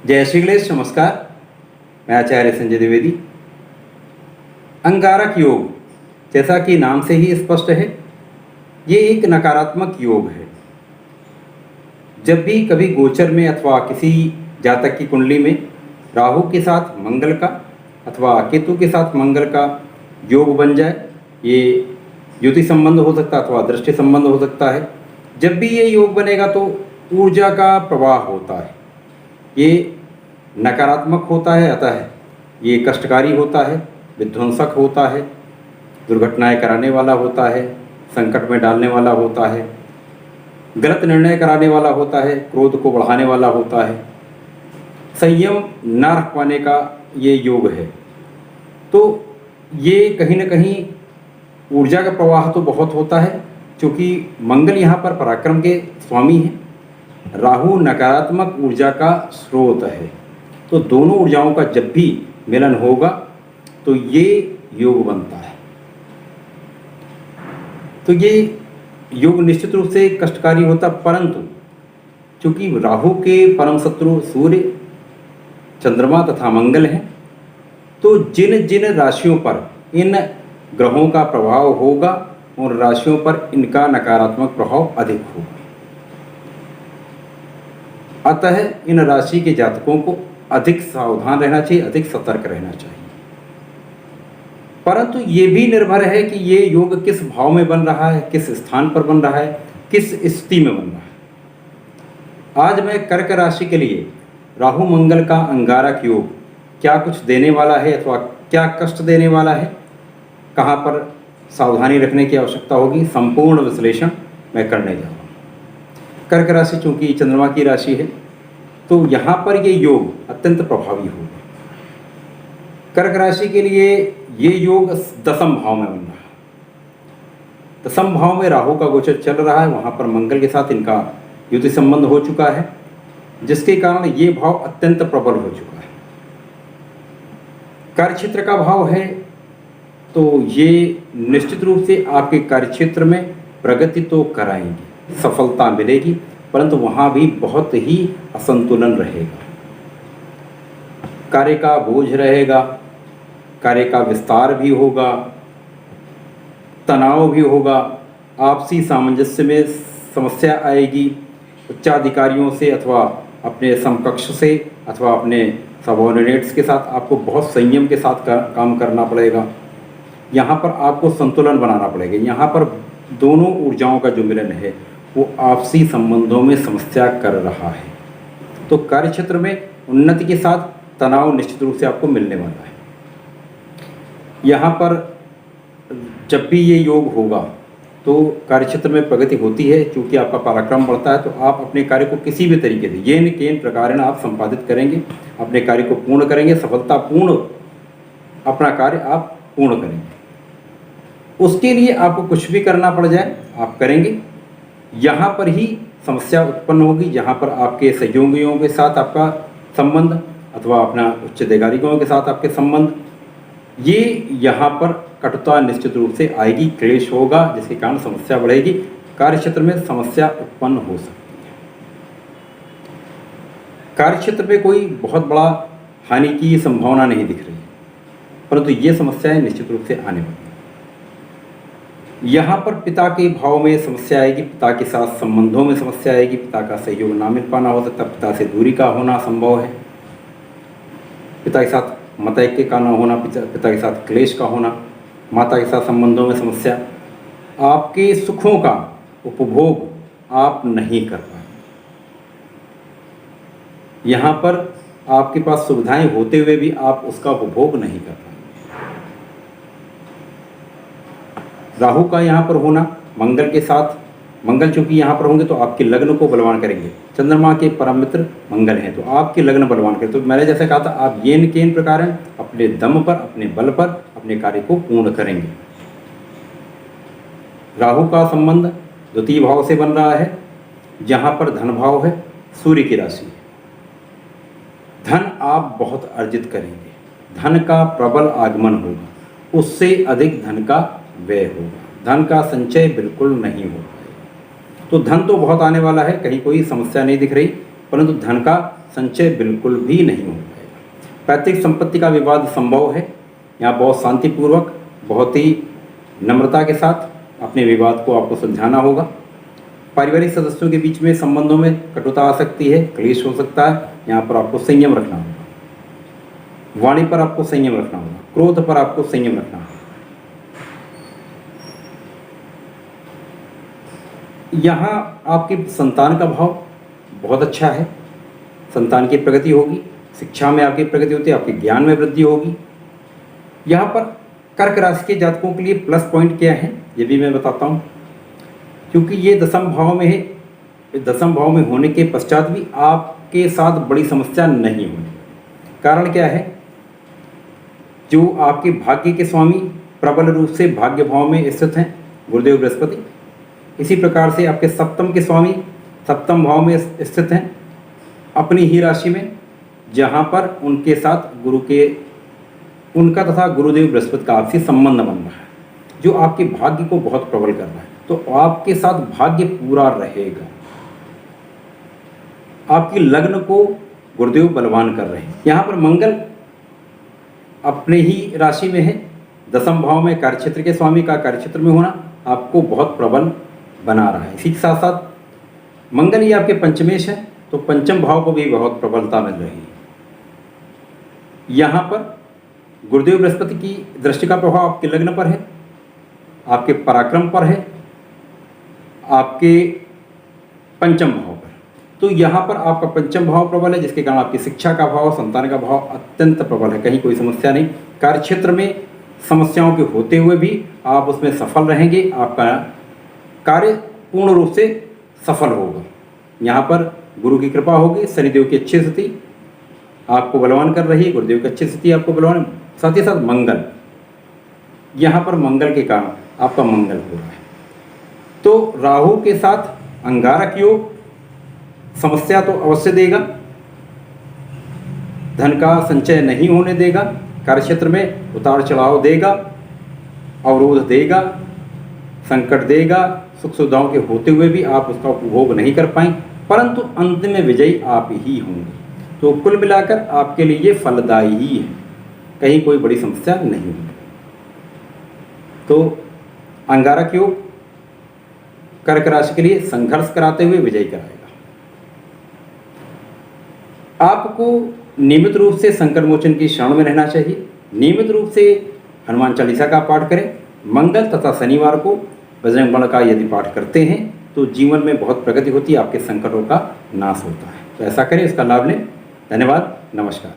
जय श्री गणेश। नमस्कार, मैं आचार्य संजय द्विवेदी। अंगारक योग, जैसा कि नाम से ही स्पष्ट है, ये एक नकारात्मक योग है। जब भी कभी गोचर में अथवा किसी जातक की कुंडली में राहु के साथ मंगल का अथवा केतु के साथ मंगल का योग बन जाए, ये युति संबंध हो सकता है अथवा दृष्टि संबंध हो सकता है। जब भी ये योग बनेगा तो ऊर्जा का प्रवाह होता है, ये नकारात्मक होता है, अतः ये कष्टकारी होता है, विध्वंसक होता है, दुर्घटनाएं कराने वाला होता है, संकट में डालने वाला होता है, गलत निर्णय कराने वाला होता है, क्रोध को बढ़ाने वाला होता है, संयम न रख पाने का ये योग है। तो ये कहीं न कहीं ऊर्जा का प्रवाह तो बहुत होता है, क्योंकि मंगल यहाँ पर पराक्रम के स्वामी हैं, राहु नकारात्मक ऊर्जा का स्रोत है। तो दोनों ऊर्जाओं का जब भी मिलन होगा तो ये योग बनता है। तो ये योग निश्चित रूप से कष्टकारी होता, परंतु चूंकि राहु के परम शत्रु सूर्य, चंद्रमा तथा मंगल हैं, तो जिन जिन राशियों पर इन ग्रहों का प्रभाव होगा उन राशियों पर इनका नकारात्मक प्रभाव अधिक होगा। अतः इन राशि के जातकों को अधिक सावधान रहना चाहिए, अधिक सतर्क रहना चाहिए। परंतु ये भी निर्भर है कि ये योग किस भाव में बन रहा है, किस स्थान पर बन रहा है, किस स्थिति में बन रहा है। आज मैं कर्क राशि के लिए राहु मंगल का अंगारक योग क्या कुछ देने वाला है अथवा क्या कष्ट देने वाला है, कहाँ पर सावधानी रखने की आवश्यकता होगी, संपूर्ण विश्लेषण मैं करने जा रहा हूँ। कर्क राशि चूंकि चंद्रमा की राशि है, तो यहाँ पर ये योग अत्यंत प्रभावी होगा। कर्क राशि के लिए ये योग दसम भाव में बन रहा है। दसम भाव में राहु का गोचर चल रहा है, वहाँ पर मंगल के साथ इनका युति संबंध हो चुका है, जिसके कारण ये भाव अत्यंत प्रबल हो चुका है। कार्यक्षेत्र का भाव है, तो ये निश्चित रूप से आपके कार्यक्षेत्र में प्रगति तो कराएंगे, सफलता मिलेगी, परंतु वहाँ भी बहुत ही असंतुलन रहेगा। कार्य का बोझ रहेगा, कार्य का विस्तार भी होगा, तनाव भी होगा, आपसी सामंजस्य में समस्या आएगी, उच्चाधिकारियों से अथवा अपने समकक्ष से अथवा अपने सबऑर्डिनेट्स के साथ आपको बहुत संयम के साथ काम करना पड़ेगा। यहाँ पर आपको संतुलन बनाना पड़ेगा। यहाँ पर दोनों ऊर्जाओं का जो मिलन है वो आपसी संबंधों में समस्या कर रहा है। तो कार्यक्षेत्र में उन्नति के साथ तनाव निश्चित रूप से आपको मिलने वाला है। यहाँ पर जब भी ये योग होगा तो कार्यक्षेत्र में प्रगति होती है, क्योंकि आपका पराक्रम बढ़ता है, तो आप अपने कार्य को किसी भी तरीके से येन केन प्रकार आप संपादित करेंगे, अपने कार्य को पूर्ण करेंगे, सफलतापूर्ण अपना कार्य आप पूर्ण करेंगे। उसके लिए आपको कुछ भी करना पड़ जाए आप करेंगे। यहाँ पर ही समस्या उत्पन्न होगी, जहाँ पर आपके सहयोगियों के साथ आपका संबंध अथवा अपना उच्च अधिकारियों के साथ आपके संबंध, ये यहाँ पर कटुता निश्चित रूप से आएगी, क्लेश होगा, जिसके कारण समस्या बढ़ेगी, कार्यक्षेत्र में समस्या उत्पन्न हो सकती है। कार्यक्षेत्र में कोई बहुत बड़ा हानि की संभावना नहीं दिख रही है, परंतु ये समस्याएं निश्चित रूप से आने वाली हैं। यहाँ पर पिता के भाव में समस्या आएगी, पिता के साथ संबंधों में समस्या आएगी, पिता का सहयोग ना मिल पाना हो सकता है, पिता से दूरी का होना संभव है, पिता के साथ मतैक्य का ना होना, पिता के साथ क्लेश का होना, माता के साथ संबंधों में समस्या, आपके सुखों का उपभोग आप नहीं कर पाएंगे। यहाँ पर आपके पास सुविधाएं होते हुए भी आप उसका उपभोग नहीं कर पाएंगे। राहु का यहाँ पर होना मंगल के साथ, मंगल चूंकि यहाँ पर होंगे तो आपके लग्न को बलवान करेंगे। चंद्रमा के परम मित्र मंगल हैं, तो आपके लग्न बलवान करें। तो मैंने जैसे कहा था, आप येन केन प्रकार अपने दम पर, अपने बल पर अपने कार्य को पूर्ण करेंगे। राहु का संबंध द्वितीय भाव से बन रहा है, जहाँ पर धन भाव है, सूर्य की राशि है। धन आप बहुत अर्जित करेंगे, धन का प्रबल आगमन होगा, उससे अधिक धन का व्यय होगा, धन का संचय बिल्कुल नहीं हो पाएगा। तो धन तो बहुत आने वाला है, कहीं कोई समस्या नहीं दिख रही, परंतु धन का संचय बिल्कुल भी नहीं हो पाएगा। पैतृक संपत्ति का विवाद संभव है। यहाँ बहुत शांतिपूर्वक, बहुत ही नम्रता के साथ अपने विवाद को आपको सुलझाना होगा। पारिवारिक सदस्यों के बीच में संबंधों में कटुता आ सकती है, क्लेश हो सकता है। यहाँ पर आपको संयम रखना होगा। वाणी पर आपको संयम रखना होगा, क्रोध पर आपको संयम रखना होगा। यहाँ आपके संतान का भाव बहुत अच्छा है। संतान की प्रगति होगी, शिक्षा में आपकी प्रगति होती है, आपके ज्ञान में वृद्धि होगी। यहाँ पर कर्क राशि के जातकों के लिए प्लस पॉइंट क्या है ये भी मैं बताता हूँ। क्योंकि ये दसम भाव में है, दसम भाव में होने के पश्चात भी आपके साथ बड़ी समस्या नहीं होगी। कारण क्या है, जो आपके भाग्य के स्वामी प्रबल रूप से भाग्य भाव में स्थित हैं गुरुदेव बृहस्पति, इसी प्रकार से आपके सप्तम के स्वामी सप्तम भाव में स्थित हैं अपनी ही राशि में, जहाँ पर उनके साथ उनका तथा गुरुदेव बृहस्पति का आपसी संबंध बन रहा है, जो आपके भाग्य को बहुत प्रबल कर रहा है। तो आपके साथ भाग्य पूरा रहेगा। आपकी लग्न को गुरुदेव बलवान कर रहे हैं। यहाँ पर मंगल अपने ही राशि में है, दसम भाव में कार्यक्षेत्र के स्वामी का कार्यक्षेत्र में होना आपको बहुत प्रबल बना रहा है। इसी के साथ साथ मंगल ही आपके पंचमेश है, तो पंचम भाव को भी बहुत प्रबलता मिल रही है। यहाँ पर गुरुदेव बृहस्पति की दृष्टि का प्रभाव आपके लग्न पर है, आपके पराक्रम पर है, आपके पंचम भाव पर। तो यहाँ पर आपका पंचम भाव प्रबल है, जिसके कारण आपकी शिक्षा का भाव, संतान का भाव अत्यंत प्रबल है। कहीं कोई समस्या नहीं। कार्यक्षेत्र में समस्याओं के होते हुए भी आप उसमें सफल रहेंगे। आपका कार्य पूर्ण रूप से सफल होगा। यहाँ पर गुरु की कृपा होगी, शनिदेव की अच्छी स्थिति आपको बलवान कर रही है, गुरुदेव की अच्छी स्थिति आपको बलवान, साथ ही साथ मंगल, यहाँ पर मंगल के कारण आपका मंगल हो रहा है। तो राहु के साथ अंगारक योग समस्या तो अवश्य देगा, धन का संचय नहीं होने देगा, कार्यक्षेत्र में उतार चढ़ाव देगा, अवरोध देगा, संकट देगा, सुख सुविधाओं के होते हुए भी आप उसका उपभोग नहीं कर पाएं, परंतु अंत में विजयी आप ही होंगे। तो कुल मिलाकर आपके लिए ये फलदायी ही है, कहीं कोई बड़ी समस्या नहीं होगी। तो अंगारक योग कर्क राशि के लिए संघर्ष कराते हुए विजयी कराएगा। आपको नियमित रूप से संकट मोचन की शरण में रहना चाहिए। नियमित रूप से हनुमान चालीसा का पाठ करें। मंगल तथा शनिवार को बजरंग बाण का यदि पाठ करते हैं तो जीवन में बहुत प्रगति होती है, आपके संकटों का नाश होता है। तो ऐसा करें, इसका लाभ लें। धन्यवाद, नमस्कार।